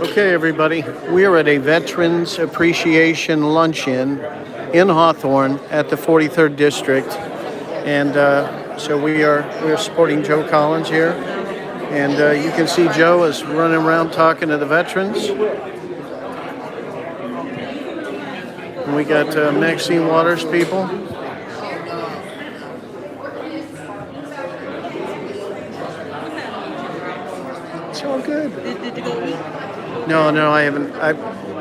Okay, everybody, we are at a Veterans Appreciation Luncheon in Hawthorne at the 43rd District, and so we're supporting Joe Collins here, and you can see Joe is running around talking to the veterans. And we got Maxine Waters people. It's all good. Did you go eat? No, I haven't.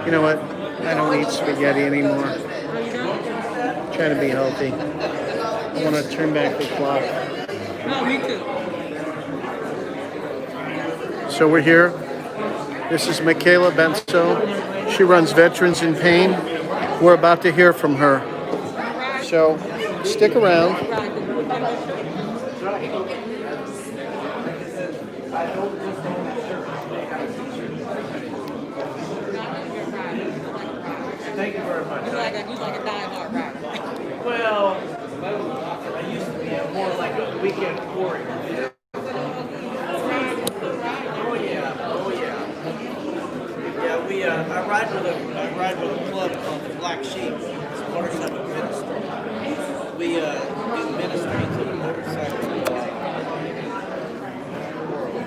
You know what? I don't eat spaghetti anymore. I'm trying to be healthy. I want to turn back the clock. No, me too. So we're here. This is Michaela Benso. She runs Veterans in Pain. We're about to hear from her. So stick around. Thank you very much. You like a die-hard rocker. Well, I used to be more like a weekend warrior. Oh yeah. Yeah, I ride with a club called the Black Sheep. It's part of a ministry. We do ministry to the motorcycle world.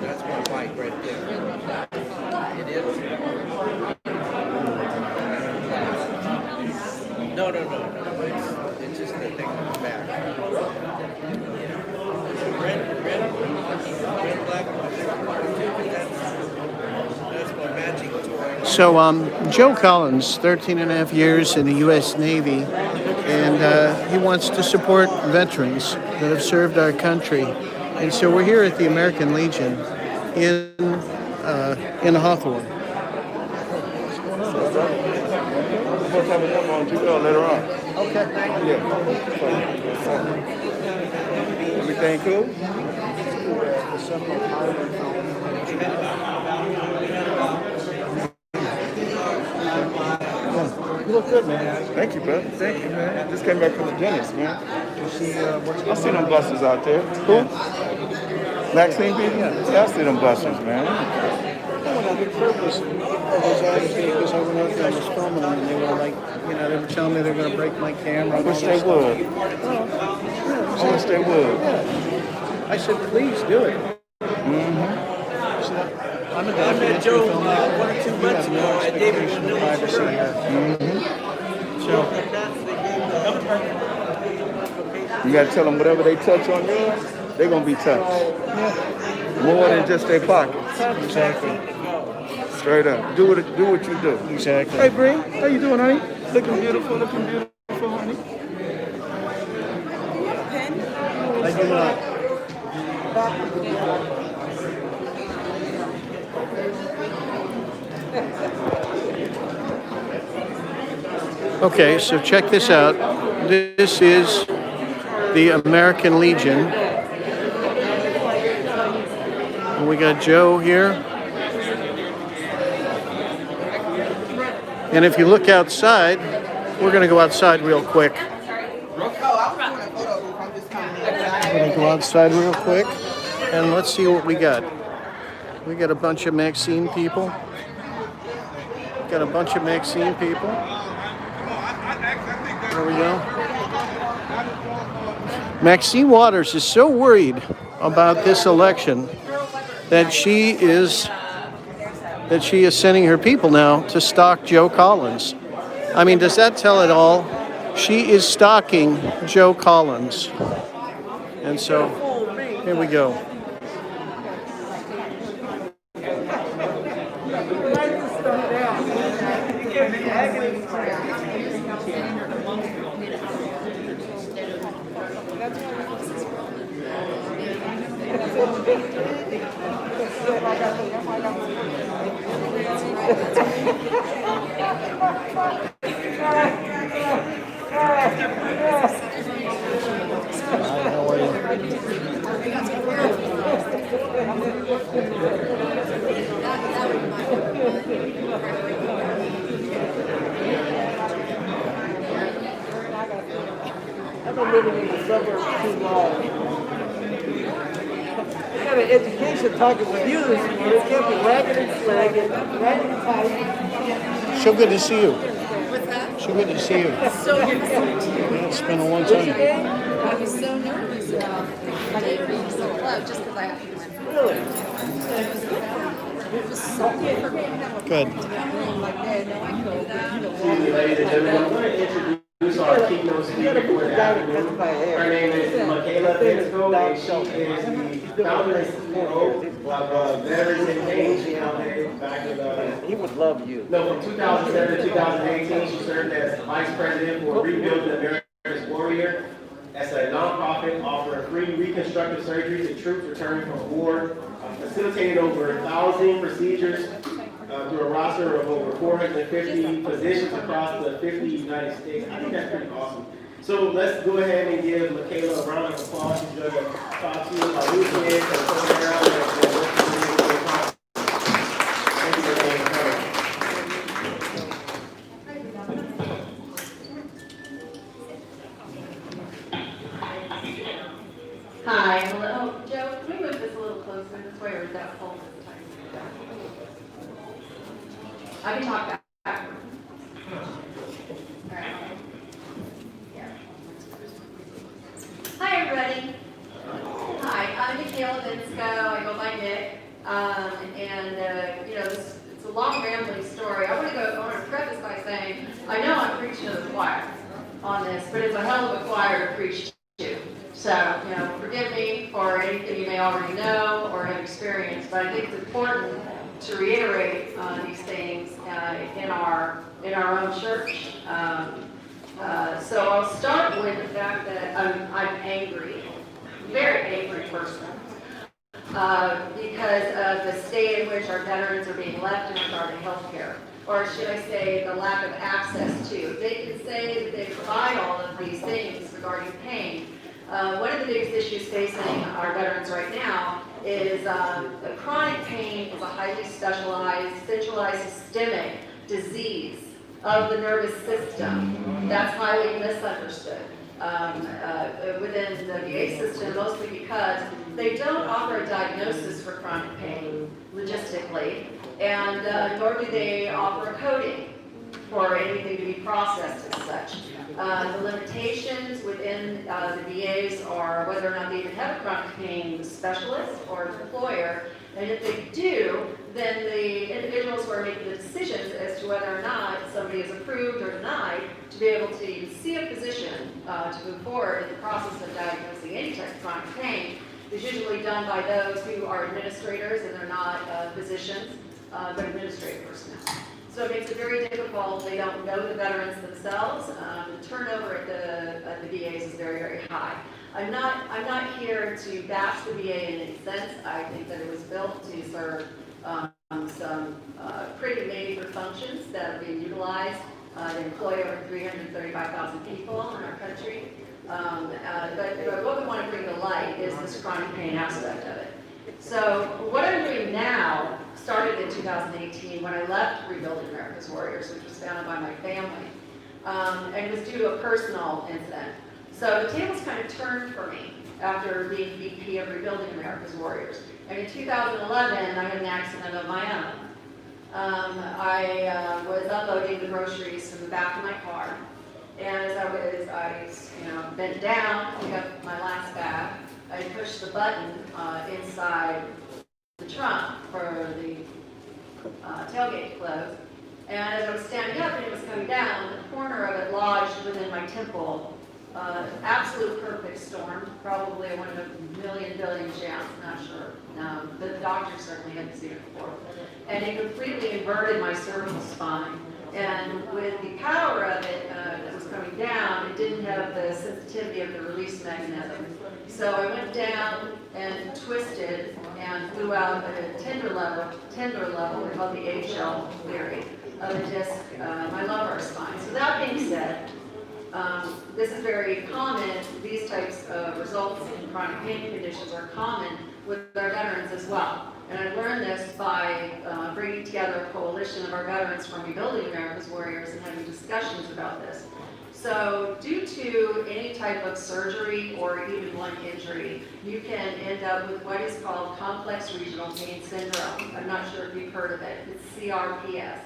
That's my bike right there. It is. No. It's just the thing on the back. Red, black, that's my matching toy. So Joe Collins, 13 and a half years in the U.S. Navy, and he wants to support veterans that have served our country. And so we're here at the American Legion in Hawthorne. We'll have a number on GL later on. Okay. Yeah. Everything cool? You look good, man. Thank you, brother. Thank you, man. Just came back from the dentist, man. You see what's I see them busters out there. Who? Maxine people? Yeah, I see them busters, man. When I did purpose, because I went out there and was filming them, and they were like, they were telling me they were going to break my camera. I wish they would. I wish they would. Yeah. I said, please do it. I'm a documentary Joe filmmaker. 1 or 2 months ago at David Privacy here. So, You got to tell them whatever they touch on yours, they're going to be touched. More than just their pockets. exactly. Straight up. Do what you do. Exactly. Hey, Bree. How you doing, honey? Looking beautiful, honey. I do not. Okay, so check this out. This is the American Legion. And we got Joe here. And if you look outside, we're going to go outside real quick. We're going to go outside real quick. And let's see what we got. We got a bunch of Maxine people. There we go. Maxine Waters is so worried about this election that she is sending her people now to stalk Joe Collins. I mean, does that tell it all? She is stalking Joe Collins. And so, here we go. I've been living in the suburbs too long. I got an education talking with you this morning. It kept me ragged and slagged, ragged and tight. So good to see you. What's that? So good to see you. So good to see you too. Yeah, it's been a long time. I was so nervous about the day being so low just because I have to do my food. Really? It was good. It was so good for me to have a Good. room like that. No, I can do that. Ladies and gentlemen, I'm going to introduce our keynote speaker for the afternoon. Her name is Michaela Bensko, and she is the founder and CEO of Veterans in Change Foundation. Back in He would love you. from 2007 to 2018, she served as vice president for Rebuilding America's Warrior. As a nonprofit offering free reconstructive surgery to troops returning from war, facilitating over 1,000 procedures through a roster of over 450 positions across the 50 United States. I think that's pretty awesome. So let's go ahead and give Michaela a round of applause. She's going to talk to you about who she is and turn around and what she's doing to accomplish. Thank you for being encouraged. Hi, hello. Joe, can we move this a little closer this way, or is that full this time? I can talk back. All right. Yeah. Hi, everybody. Hi, I'm Michaela Bensko. I go by Nick. It's a long, rambling story. I want to preface by saying, I know I'm preaching to the choir on this, but it's a hell of a choir to preach to. So, forgive me for anything you may already know or have experienced, but I think it's important to reiterate these things in our own church. So I'll start with the fact that I'm angry, very angry person, because of the state in which our veterans are being left in regard to health care, or should I say the lack of access to. They can say that they provide all of these things regarding pain. One of the biggest issues facing our veterans right now is chronic pain is a highly specialized, centralized systemic disease of the nervous system that's highly misunderstood within the VA system, mostly because they don't offer a diagnosis for chronic pain logistically, and nor do they offer a coding for anything to be processed as such. The limitations within the VAs are whether or not they even have a chronic pain specialist or employer, and if they do, then the individuals who are making the decisions as to whether or not somebody is approved or denied to be able to even see a physician to move forward in the process of diagnosing any type of chronic pain is usually done by those who are administrators, and they're not physicians, but administrative personnel. So it makes it very difficult. They don't know the veterans themselves. The turnover at the VAs is very, very high. I'm not here to bash the VA in any sense. I think that it was built to serve some pretty major functions that are being utilized. They employ over 335,000 people in our country. But what we want to bring to light is this chronic pain aspect of it. So what I'm doing now started in 2018 when I left Rebuilding America's Warriors, which was founded by my family, and it was due to a personal incident. So the tables kind of turned for me after being VP of Rebuilding America's Warriors. And in 2011, I had an accident of my own. I was unloading the groceries from the back of my car, and as I bent down to pick up my last bag, I pushed the button inside the trunk for the tailgate to close. And as I was standing up and it was coming down, the corner of it lodged within my temple. Absolute perfect storm, probably one of a million billion chance, not sure. The doctor certainly hadn't seen it before. And it completely inverted my cervical spine. And with the power of it that was coming down, it didn't have the sensitivity of the release mechanism. So I went down and twisted and flew out at a tender level, we call the eggshell theory, of the disc, my lumbar spine. So that being said, this is very common. These types of results in chronic pain conditions are common with our veterans as well. And I learned this by bringing together a coalition of our veterans from Rebuilding America's Warriors and having discussions about this. So due to any type of surgery or even blunt injury, you can end up with what is called complex regional pain syndrome. I'm not sure if you've heard of it. It's CRPS.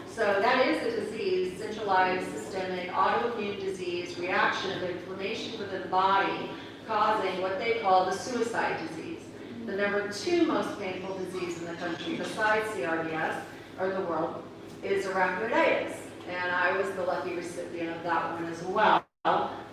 So that is a disease, centralized systemic autoimmune disease, reaction of inflammation within the body, causing what they call the suicide disease. The number 2 most painful disease in the country, besides CRPS, or the world, is arachnoiditis. And I was the lucky recipient of that one as well,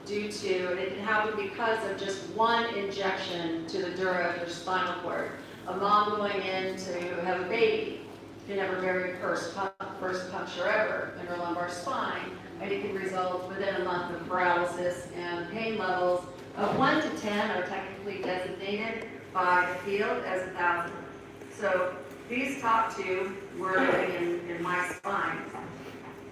due to, it happen because of just one injection to the dura of your spinal cord. A mom going in to have a baby can have her very first puncture ever in her lumbar spine, and it can result within a month of paralysis, and pain levels of 1 to 10 are technically designated by the field as 1,000. So these top 2 were living in my spine.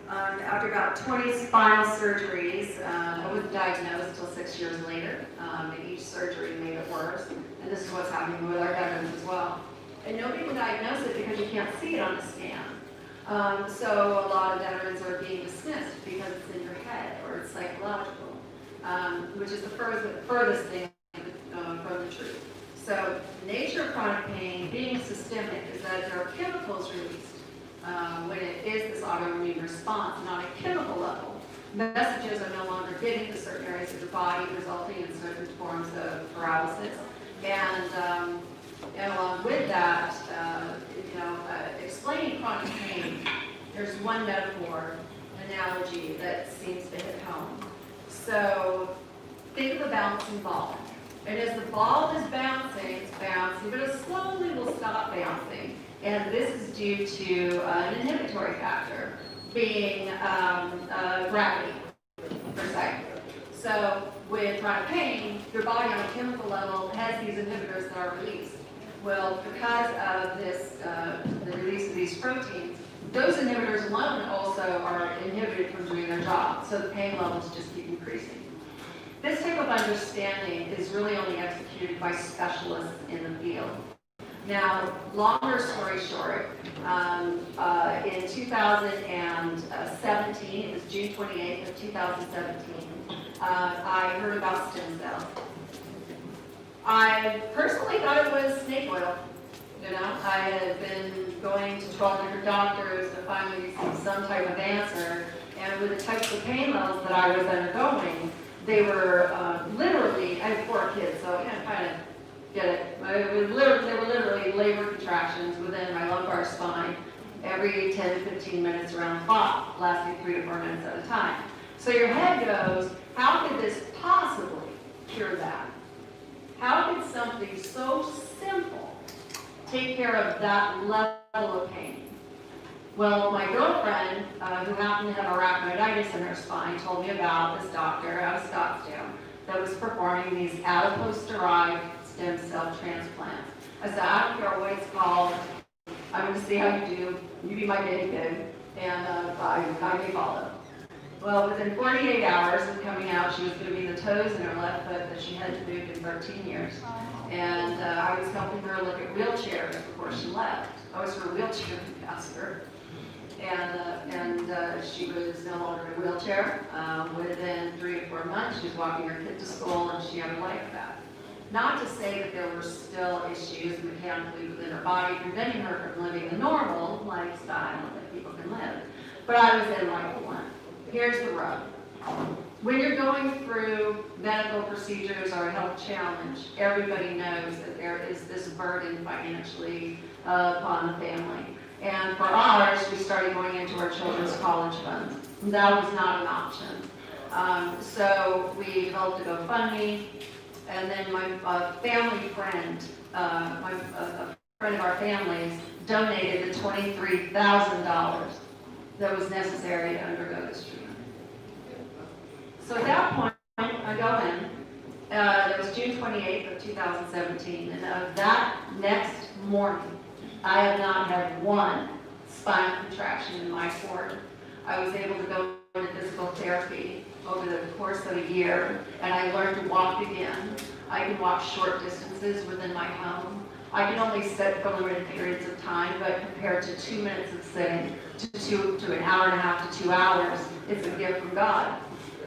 After about 20 spinal surgeries, I wasn't diagnosed until 6 years later, and each surgery made it worse. And this is what's happening with our veterans as well. And nobody can diagnose it because you can't see it on the scan. So a lot of veterans are being dismissed because it's in your head or it's psychological, which is the furthest thing from the truth. So the nature of chronic pain being systemic is that there are chemicals released when it is this autoimmune response, not a chemical level. Messages are no longer getting to certain areas of the body, resulting in certain forms of paralysis. And along with that, explaining chronic pain, there's one metaphor, analogy that seems to hit home. So think of a bouncing ball. And as the ball is bouncing, it's bouncing, but it slowly will stop bouncing. And this is due to an inhibitory factor, being gravity, per se. So with chronic pain, your body on a chemical level has these inhibitors that are released. Well, because of this, the release of these proteins, those inhibitors alone also are inhibited from doing their job. So the pain levels just keep increasing. This type of understanding is really only executed by specialists in the field. Now, longer story short, in 2017, it was June 28th of 2017, I heard about stem cells. I personally thought it was snake oil. I had been going to 12 different doctors to finally receive some type of answer, and with the types of pain levels that I was undergoing, they were literally, I have 4 kids, so kind of get it. They were literally labor contractions within my lumbar spine every 10 to 15 minutes around the clock, lasting 3 to 4 minutes at a time. So your head goes, how could this possibly cure that? How could something so simple take care of that level of pain? Well, my girlfriend, who happened to have arachnoiditis in her spine, told me about this doctor out of Scottsdale that was performing these adipose-derived stem cell transplants. I said, I don't care what it's called. I'm going to see how you do. You be my guinea pig, and I may follow. Well, within 48 hours of coming out, she was moving the toes in her left foot that she hadn't moved in 13 years. And I was helping her look at wheelchairs before she left. I was her wheelchair ambassador. And she was no longer in a wheelchair. Within 3 to 4 months, she was walking her kid to school, and she had her life back. Not to say that there were still issues mechanically within her body preventing her from living the normal lifestyle that people can live. But I was in like one. Here's the rub. When you're going through medical procedures or a health challenge, everybody knows that there is this burden financially upon the family. And for ours, we started going into our children's college funds. That was not an option. So we developed a GoFundMe, and then my family friend, a friend of our family's, donated the $23,000 that was necessary to undergo this treatment. So at that point, I go in. That was June 28th of 2017, and that next morning, I have not had one spinal contraction in my sport. I was able to go into physical therapy over the course of a year, and I learned to walk again. I can walk short distances within my home. I can only sit for limited periods of time, but compared to 2 minutes of sitting to an hour and a half to 2 hours, it's a gift from God.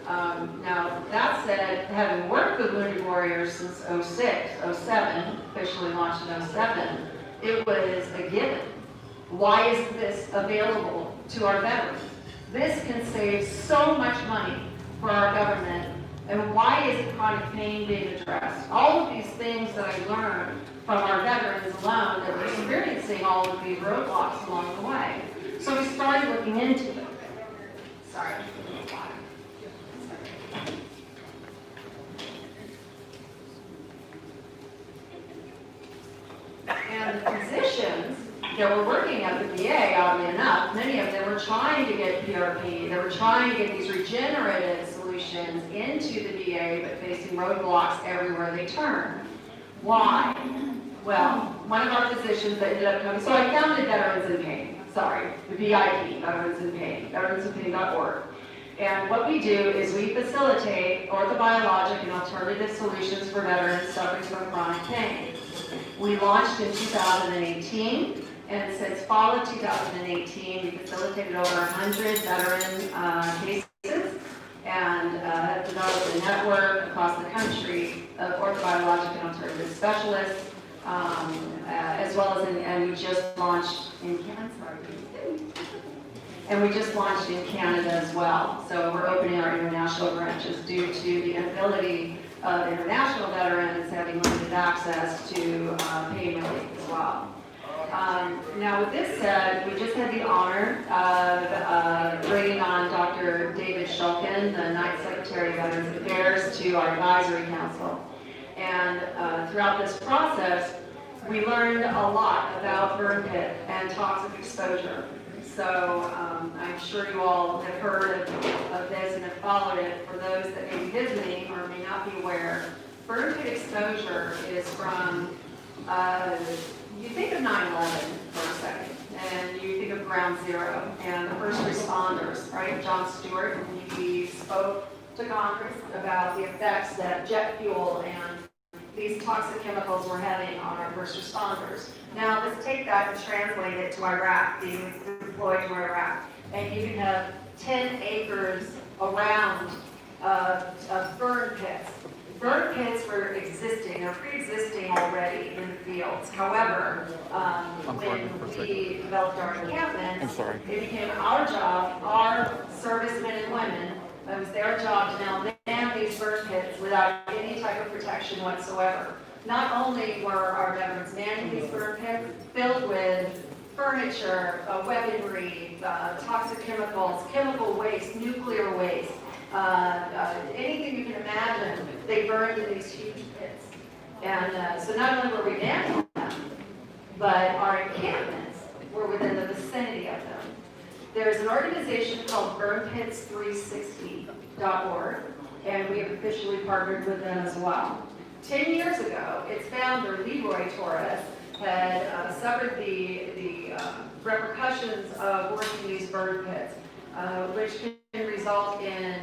Now, that said, having worked with Wounded Warriors since '06, '07, officially launched in '07, it was a given. Why isn't this available to our veterans? This can save so much money for our government, and why isn't chronic pain being addressed? All of these things that I learned from our veterans alone that were experiencing all of these roadblocks along the way. So we started looking into it. Sorry. And the physicians that were working at the VA, oddly enough, many of them were trying to get PRP, they were trying to get these regenerative solutions into the VA, but facing roadblocks everywhere they turned. Why? Well, one of our physicians that ended up coming, so I founded Veterans in Pain, the VIP, Veterans in Pain, veteransinpain.org. And what we do is we facilitate orthobiologic and alternative solutions for veterans suffering from chronic pain. We launched in 2018, and since fall of 2018, we facilitated over 100 veteran cases and have developed a network across the country of orthobiologic and alternative specialists, as well as and we just launched in Canada. And we just launched in Canada as well. So we're opening our international branches due to the inability of international veterans having limited access to pain relief as well. Now with this said, we just had the honor of bringing on Dr. David Shulkin, the Ninth Secretary of Veterans Affairs, to our advisory council. And throughout this process, we learned a lot about burn pit and toxic exposure. So I'm sure you all have heard of this and have followed it. For those that may be visiting or may not be aware, burn pit exposure is from, you think of 9/11 for a second, and you think of Ground Zero and the first responders, right? John Stewart, he spoke to Congress about the effects that jet fuel and these toxic chemicals were having on our first responders. Now let's take that and translate it to Iraq, being deployed to Iraq. And you can have 10 acres around of burn pits. Burn pits were existing, they're pre-existing already in the fields. However, when we developed our encampments, it became our job, our servicemen and women, it was their job to now man these burn pits without any type of protection whatsoever. Not only were our veterans manning these burn pits filled with furniture, weaponry, toxic chemicals, chemical waste, nuclear waste, anything you can imagine, they burned in these huge pits. And so not only were we manning them, but our encampments were within the vicinity of them. There's an organization called burnpits360.org, and we have officially partnered with them as well. 10 years ago, its founder, Leroy Torres, had suffered the repercussions of working these burn pits, which can result in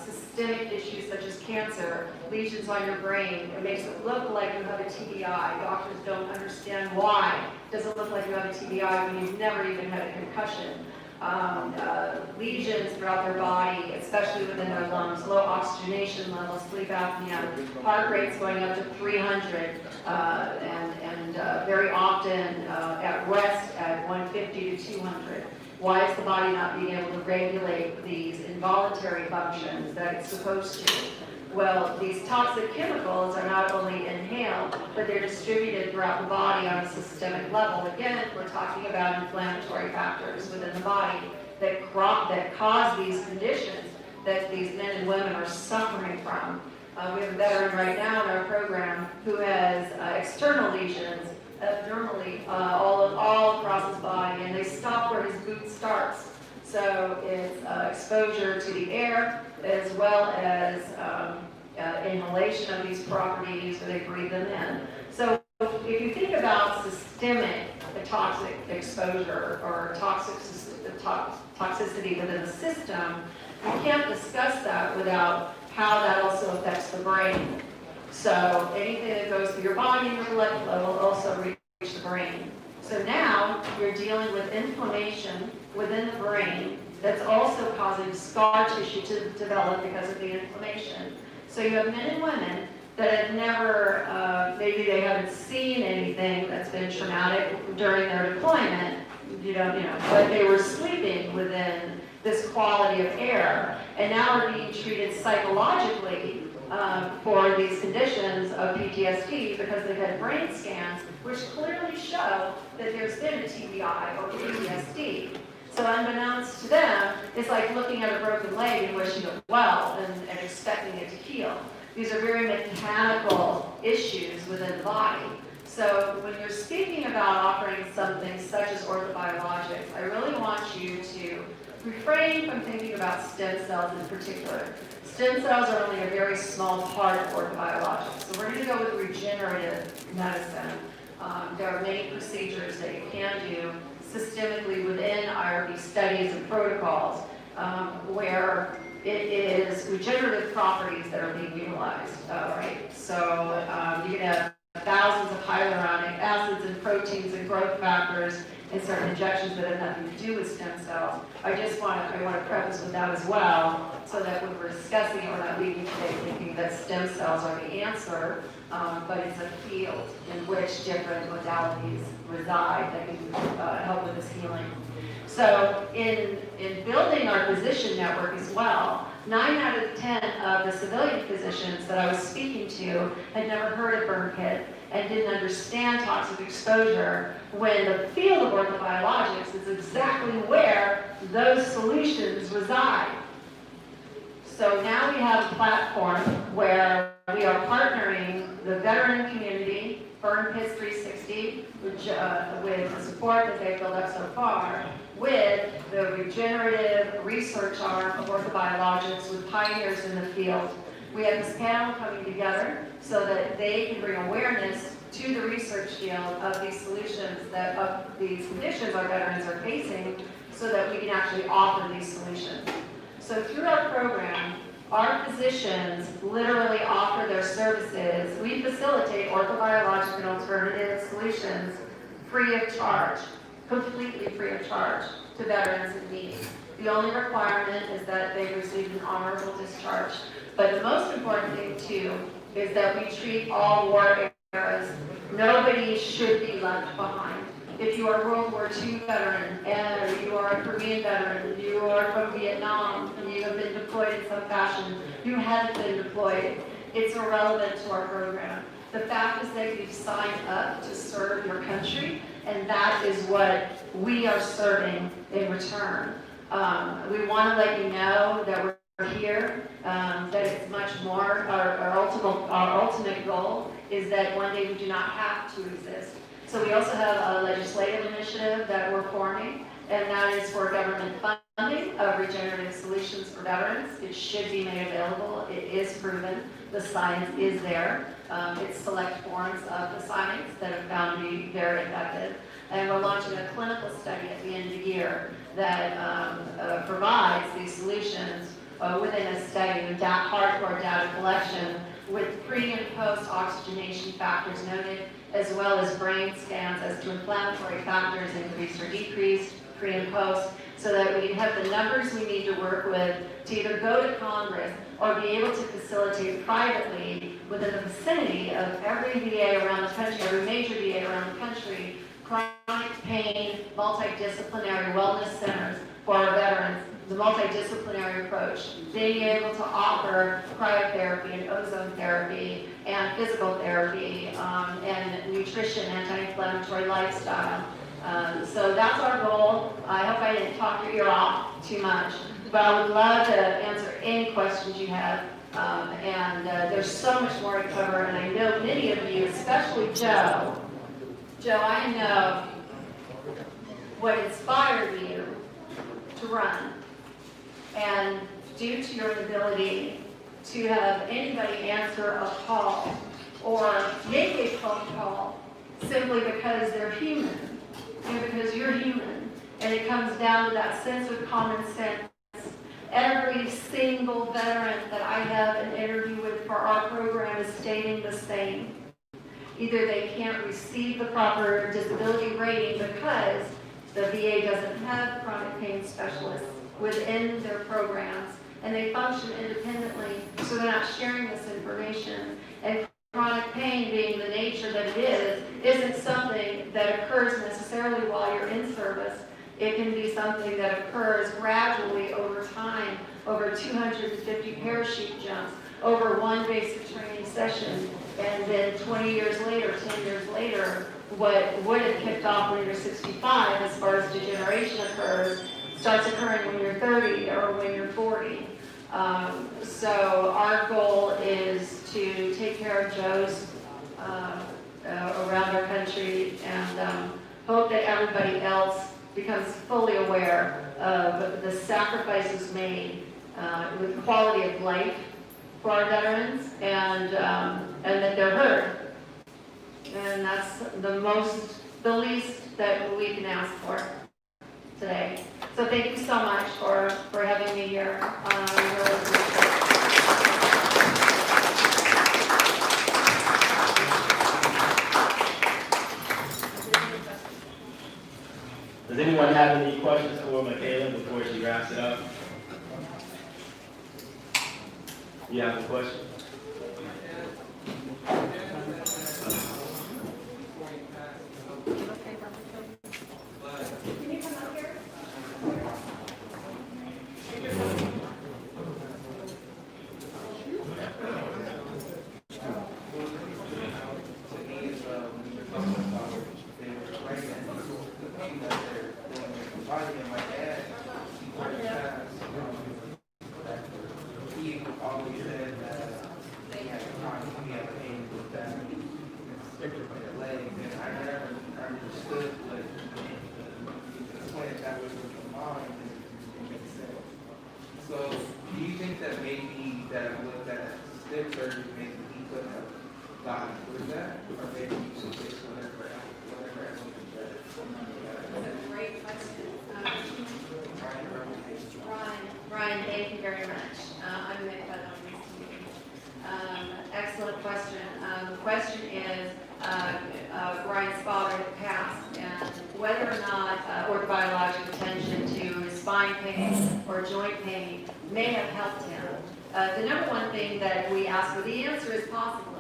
systemic issues such as cancer, lesions on your brain. It makes it look like you have a TBI. Doctors don't understand why. It doesn't look like you have a TBI when you've never even had a concussion. Lesions throughout their body, especially within their lungs, low oxygenation levels, sleep apnea, heart rates going up to 300, and very often at rest at 150 to 200. Why is the body not being able to regulate these involuntary functions that it's supposed to? Well, these toxic chemicals are not only inhaled, but they're distributed throughout the body on a systemic level. Again, we're talking about inflammatory factors within the body that cause these conditions that these men and women are suffering from. We have a veteran right now in our program who has external lesions, dermally, all across his body, and they stop where his boot starts. So it's exposure to the air, as well as inhalation of these properties, where they breathe them in. So if you think about systemic toxic exposure or toxicity within the system, you can't discuss that without how that also affects the brain. So anything that goes through your body and your blood flow will also reach the brain. So now you're dealing with inflammation within the brain that's also causing scar tissue to develop because of the inflammation. So you have men and women that have never, maybe they haven't seen anything that's been traumatic during their deployment, but they were sleeping within this quality of air, and now are being treated psychologically for these conditions of PTSD because they've had brain scans which clearly show that there's been a TBI or PTSD. So unbeknownst to them, it's like looking at a broken leg and wishing it well and expecting it to heal. These are very mechanical issues within the body. So when you're speaking about offering something such as orthobiologics, I really want you to refrain from thinking about stem cells in particular. Stem cells are only a very small part of orthobiologics. So we're going to go with regenerative medicine. There are many procedures that you can do systemically within IRB studies and protocols where it is regenerative properties that are being utilized, right? So you can have thousands of hyaluronic acids and proteins and growth factors in certain injections that have nothing to do with stem cells. I want to preface with that as well, so that when we're discussing it, we're not leaving today thinking that stem cells are the answer, but it's a field in which different modalities reside that can help with this healing. So in building our physician network as well, 9 out of 10 of the civilian physicians that I was speaking to had never heard of burn pit and didn't understand toxic exposure, when the field of orthobiologics is exactly where those solutions reside. So now we have a platform where we are partnering the veteran community, Burn Pits 360, which, with the support that they've built up so far, with the regenerative research arm of orthobiologics with pioneers in the field. We have this panel coming together so that they can bring awareness to the research field of these solutions, of these conditions our veterans are facing, so that we can actually offer these solutions. So through our program, our physicians literally offer their services. We facilitate orthobiologic and alternative solutions free of charge, completely free of charge to veterans in need. The only requirement is that they receive an honorable discharge. But the most important thing too is that we treat all war eras. Nobody should be left behind. If you are a World War II veteran, and you are a Korean veteran, you are from Vietnam, and you have been deployed in some fashion, you haven't been deployed, it's irrelevant to our program. The fact is that you've signed up to serve your country, and that is what we are serving in return. We want to let you know that we're here, that it's much more. Our ultimate goal is that one day we do not have to exist. So we also have a legislative initiative that we're forming, and that is for government funding of regenerative solutions for veterans. It should be made available. It is proven. The science is there. It's select forms of the science that have found to be very effective. And we're launching a clinical study at the end of the year that provides these solutions within a study with hardcore data collection with pre and post oxygenation factors noted, as well as brain scans as to inflammatory factors increased or decreased, pre and post, so that we can have the numbers we need to work with to either go to Congress or be able to facilitate privately within the vicinity of every VA around the country, every major VA around the country, chronic pain, multidisciplinary wellness centers for our veterans, the multidisciplinary approach, being able to offer cryotherapy and ozone therapy and physical therapy and nutrition, anti-inflammatory lifestyle. So that's our goal. I hope I didn't talk your ear off too much, but I would love to answer any questions you have. There's so much more to cover, and I know many of you, especially Joe. Joe, I know what inspired you to run. And due to your inability to have anybody answer a call or make a phone call simply because they're human and because you're human, and it comes down to that sense of common sense Every single veteran that I have an interview with for our program is stating the same. Either they can't receive the proper disability rating because the VA doesn't have chronic pain specialists within their programs, and they function independently, so they're not sharing this information. And chronic pain, being the nature that it is, isn't something that occurs necessarily while you're in service. It can be something that occurs gradually over time, over 250 parachute jumps, over one basic training session, and then 20 years later, 10 years later, what would have kicked off when you're 65 as far as degeneration occurs, starts occurring when you're 30 or when you're 40. So our goal is to take care of Joes around our country, and hope that everybody else becomes fully aware of the sacrifices made with quality of life for our veterans, and that they're heard. And that's the least that we can ask for today. So thank you so much for having me here. I really appreciate it. Does anyone have any questions for Michaela before she wraps it up? You have a question? So, do you think that maybe that with that stem surgery, maybe he could have gotten through that, or maybe you should fix whatever else he can do? That's a great question. Brian, thank you very much. I'm Mick Butler. Nice to meet you. Excellent question. The question is, Brian's father had passed, and whether or not orthobiologic attention to his spine pain or joint pain may have helped him. The number one thing that we ask for, the answer is possibly.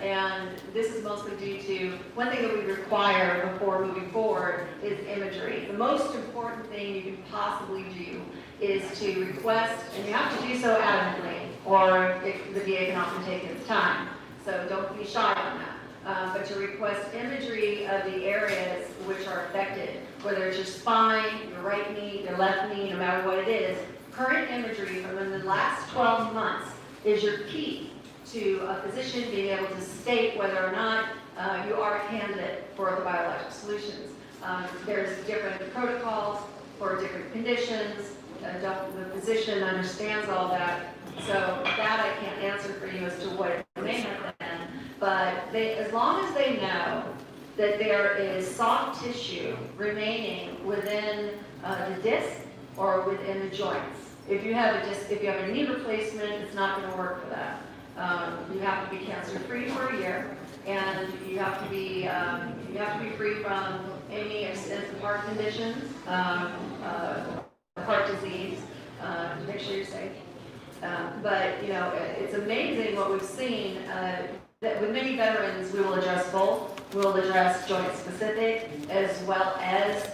And this is mostly due to, one thing that we require before moving forward is imagery. The most important thing you can possibly do is to request, and you have to do so adamantly, or the VA can often take its time. So don't be shy on that. But to request imagery of the areas which are affected, whether it's your spine, your right knee, your left knee, no matter what it is, current imagery from the last 12 months is your key to a physician being able to state whether or not you are a candidate for orthobiologic solutions. There's different protocols for different conditions. The physician understands all that. So that I can't answer for you as to what it may have been. But as long as they know that there is soft tissue remaining within the disc or within the joints. If you have a knee replacement, it's not going to work for that. You have to be cancer-free for a year, and you have to be free from any extensive heart conditions, heart disease, to make sure you're safe. But it's amazing what we've seen. That with many veterans, we will address both. We will address joint-specific as well as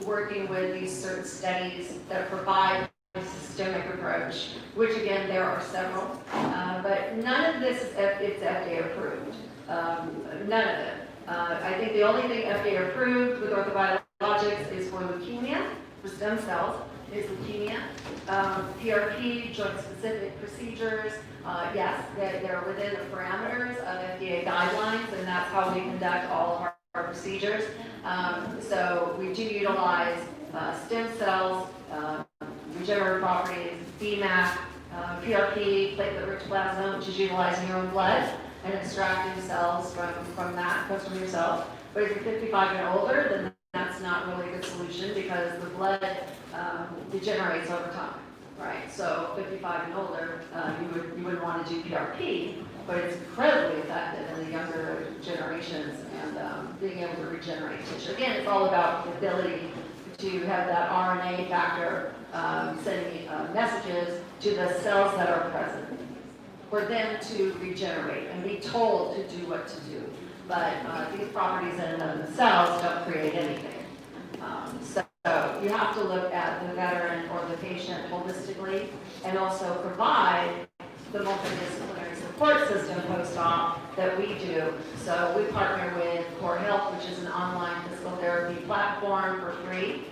working with these certain studies that provide a systemic approach, which again, there are several. But none of this is FDA approved. None of it. I think the only thing FDA approved with orthobiologics is for leukemia, for stem cells, is leukemia. PRP, joint-specific procedures, yes, they're within the parameters of FDA guidelines, and that's how we conduct all of our procedures. So we do utilize stem cells, regenerative properties, BMAC, PRP, platelet-rich plasma, which is utilizing your own blood and extracting cells from that, comes from yourself. But if you're 55 and older, then that's not really a good solution because the blood degenerates over time, right? So 55 and older, you wouldn't want to do PRP, but it's incredibly effective in the younger generations and being able to regenerate tissue. Again, it's all about the ability to have that RNA factor sending messages to the cells that are present for them to regenerate and be told to do what to do. But these properties in and of themselves don't create anything. So you have to look at the veteran or the patient holistically and also provide the multidisciplinary support system post-op that we do. So we partner with Core Health, which is an online physical therapy platform for free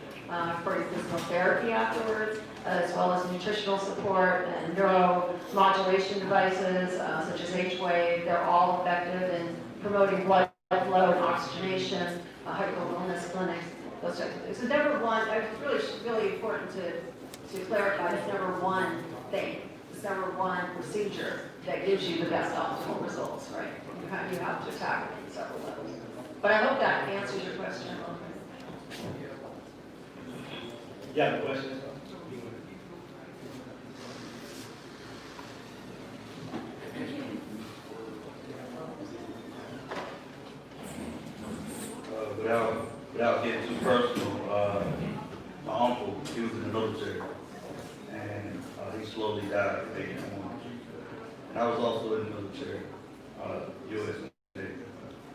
for physical therapy afterwards, as well as nutritional support and neuromodulation devices such as H-Wave. They're all effective in promoting blood flow and oxygenation, hyper wellness clinics, those types of things. So number one, it's really important to clarify, it's number one thing. It's number one procedure that gives you the best optimal results, right? You have to attack it at several levels. But I hope that answers your question. You have a question? Without getting too personal, my uncle, he was in the military, and he slowly died at 81. And I was also in the military, U.S. Navy.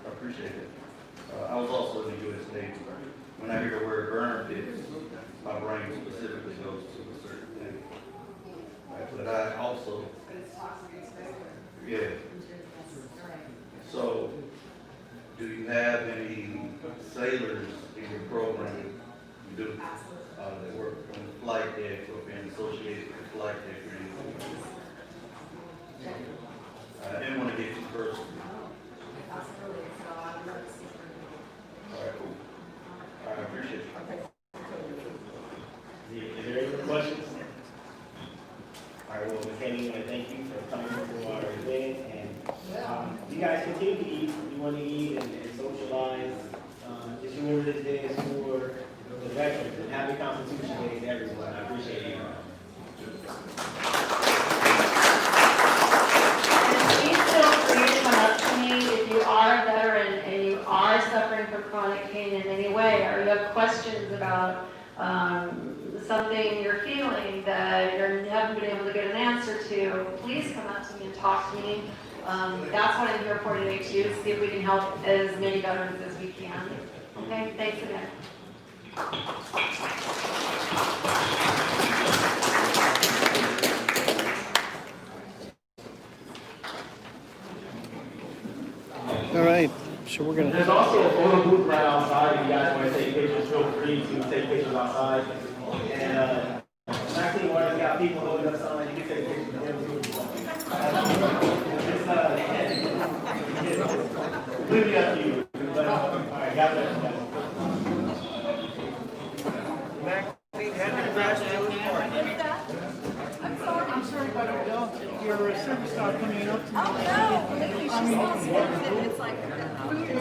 I appreciate it. I was also in the U.S. Navy. When I hear the word burn pits, my brain specifically goes to a certain thing. Right? But I also, yeah. So, do you have any sailors in your program? You do? That work on the flight deck or being associated with the flight deck or anything? I didn't want to get too personal. All right, cool. All right, I appreciate it. Is there any more questions? All right, well, Ms. Haney, I want to thank you for coming to our event, and you guys continue to eat. You want to eat and socialize. Just remember this day is for the veterans, and happy Constitution Day to everyone. I appreciate you. Please feel free to come up to me if you are a veteran and you are suffering from chronic pain in any way, or you have questions about something you're feeling that you haven't been able to get an answer to. Please come up to me and talk to me. That's what I'm here for today too, to see if we can help as many veterans as we can. Okay, thanks again. All right, so we're gonna. There's also a photo booth right outside. If you guys want to take pictures, feel free to take pictures outside. And actually, when you got people holding up something, you can take pictures of them too. It's completely up to you. But, all right, God bless you guys. I'm sorry, but your service started coming up to me. Oh, no, she's not. It's like food and